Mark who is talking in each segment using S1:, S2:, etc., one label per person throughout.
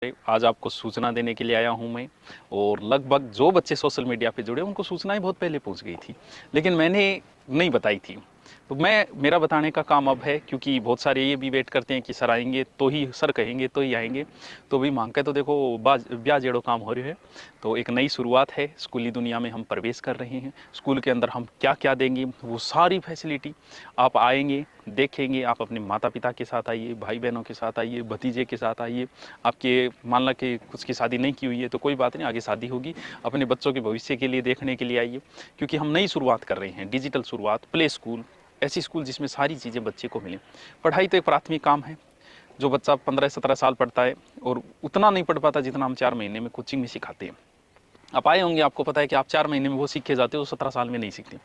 S1: आज आपको सूचना देने के लिए आया हूं मैं। और लगभग जो बच्चे सोशल मीडिया पे जुड़े उनको सूचनाएं बहुत पहले पहुंच गई थी, लेकिन मैंने नहीं बताई थी। तो मेरा बताने का काम अब है, क्योंकि बहुत सारे ये भी वेट करते हैं कि सर आएंगे तो ही, सर कहेंगे तो ही आएंगे। तो भी मांग के तो देखो ब्याह जेड़ो काम हो रहे हैं। तो एक नई शुरुआत है, स्कूली दुनिया में हम प्रवेश कर रहे हैं। स्कूल के अंदर हम क्या क्या देंगे वो सारी फैसिलिटी आप आएंगे देखेंगे। आप अपने माता पिता के साथ आइए, भाई बहनों के साथ आइए, भतीजे के साथ आइए। आपके मान ला कि कुछ की शादी नहीं की हुई है तो कोई बात नहीं, आगे शादी होगी। अपने बच्चों के भविष्य के लिए देखने के लिए आइए, क्योंकि हम नई शुरुआत कर रहे हैं, डिजिटल शुरुआत। प्ले स्कूल, ऐसी स्कूल जिसमें सारी चीज़ें बच्चे को मिलें। पढ़ाई तो एक प्राथमिक काम है। जो बच्चा 15-17 साल पढ़ता है और उतना नहीं पढ़ पाता जितना हम 4 महीने में कोचिंग में सिखाते हैं। आप आए होंगे, आपको पता है कि आप 4 महीने में वो सीख के जाते हो, 17 साल में नहीं सीखते।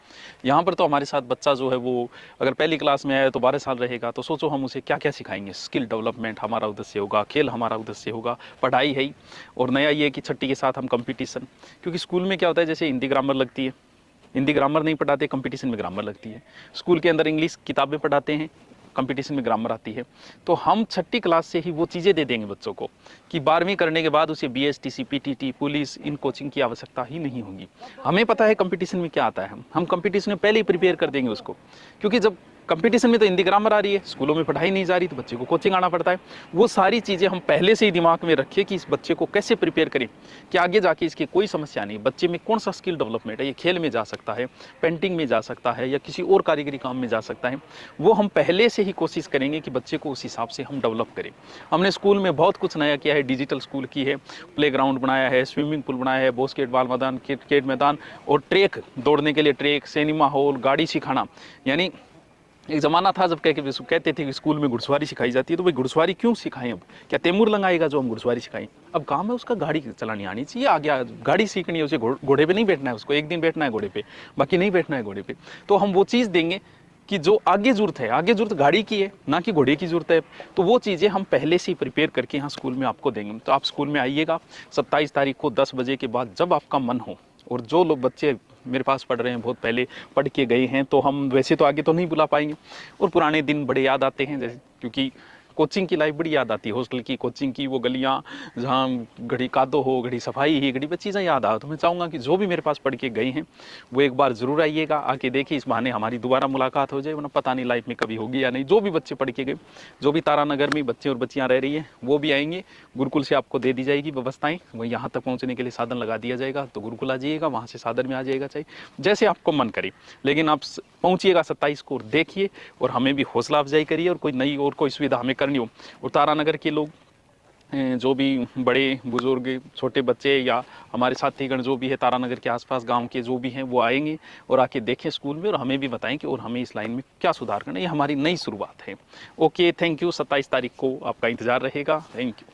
S1: यहाँ पर तो हमारे साथ बच्चा जो है वो अगर पहली क्लास में आया तो 12 साल रहेगा, तो सोचो हम उसे क्या क्या सिखाएंगे। स्किल डेवलपमेंट हमारा उद्देश्य होगा, खेल हमारा उद्देश्य होगा, पढ़ाई है ही। और नया ये है कि छठी के साथ हम कंपटीशन, क्योंकि स्कूल में क्या होता है, जैसे हिंदी ग्रामर लगती है, हिंदी ग्रामर नहीं पढ़ाते, कंपटीशन में ग्रामर लगती है। स्कूल के अंदर इंग्लिश किताबें पढ़ाते हैं, कंपटीशन में ग्रामर आती है। तो हम छठी क्लास से ही वो चीज़ें दे देंगे बच्चों को कि 12वीं करने के बाद उसे BSTC, PTT, police, in coaching की आवश्यकता ही नहीं होगी। हमें पता है कंपटीशन में क्या आता है, हम कंपटीशन में पहले ही प्रिपेयर कर देंगे उसको। क्योंकि जब कंपटीशन में तो हिंदी ग्रामर आ रही है, स्कूलों में पढ़ाई नहीं जा रही, तो बच्चे को कोचिंग आना पड़ता है। वो सारी चीज़ें हम पहले से ही दिमाग में रखें कि इस बच्चे को कैसे प्रिपेयर करें कि आगे जाके इसकी कोई समस्या नहीं। बच्चे में कौन सा स्किल डेवलपमेंट है, ये खेल में जा सकता है, पेंटिंग में जा सकता है, या किसी और कारीगरी काम में जा सकता है। वो हम पहले से ही कोशिश करेंगे कि बच्चे को उस हिसाब से हम डेवलप करें। हमने स्कूल में बहुत कुछ नया किया है, डिजिटल स्कूल की है, प्लेग्राउंड बनाया है, स्विमिंग पूल बनाया है, बास्केटबॉल मैदान, क्रिकेट मैदान, और ट्रैक, दौड़ने के लिए ट्रैक, सिनेमा हॉल, गाड़ी सिखाना। यानी एक ज़माना था जब कहते थे कि स्कूल में घुड़सवारी सिखाई जाती है, तो भाई घुड़सवारी क्यों सिखाएं? अब क्या तैमूर लंगाएगा जो हम घुड़सवारी सिखाएं? अब काम है उसका गाड़ी चलानी आनी चाहिए, आगे गाड़ी सीखनी है उसे, घोड़े पे नहीं बैठना है उसको, एक दिन बैठना है घोड़े पे, बाकी नहीं बैठना है घोड़े पे। तो हम वो चीज़ देंगे कि जो आगे जरूरत है, आगे जरूरत गाड़ी की है ना कि घोड़े की जरूरत है। तो वो चीज़ें हम पहले से ही प्रिपेयर करके यहाँ स्कूल में आपको देंगे। तो आप स्कूल में आइएगा 27 तारीख को 10 बजे के बाद, जब आपका मन हो। और जो लोग बच्चे मेरे पास पढ़ रहे हैं, बहुत पहले पढ़ के गए हैं, तो हम वैसे तो आगे तो नहीं बुला पाएंगे। और पुराने दिन बड़े याद आते हैं, जैसे क्योंकि कोचिंग की लाइफ बड़ी याद आती है, हॉस्टल की, कोचिंग की वो गलियाँ जहाँ घड़ी कादो हो, घड़ी सफाई ही, घड़ी पर चीज़ें याद आ। तो मैं चाहूँगा कि जो भी मेरे पास पढ़ के गए हैं वो एक बार ज़रूर आइएगा, आके देखिए, इस बहाने हमारी दोबारा मुलाकात हो जाए, वरना पता नहीं लाइफ में कभी होगी या नहीं। जो भी बच्चे पढ़ के गए, जो भी तारानगर में बच्चे और बच्चियाँ रह रही हैं, वो भी आएंगे। गुरुकुल से आपको दे दी जाएगी व्यवस्थाएं, वहीं यहाँ तक पहुँचने के लिए साधन लगा दिया जाएगा। तो गुरुकुल आ जाइएगा, वहाँ से साधन में आ जाएगा, चाहे जैसे आपको मन करे। लेकिन आप पहुँचिएगा 27 को, और देखिए, और हमें भी हौसला अफजाई करिए। और कोई नई और कोई सुविधा हमें करनी हो, और तारानगर के लोग, जो भी बड़े बुजुर्ग, छोटे बच्चे, या हमारे साथीगण जो भी है तारानगर के आसपास गांव के जो भी हैं, वो आएंगे और आके देखें स्कूल में, और हमें भी बताएं कि और हमें इस लाइन में क्या सुधार करना है। ये हमारी नई शुरुआत है। Okay, thank you. 27 तारीख को आपका इंतज़ार रहेगा। Thank you.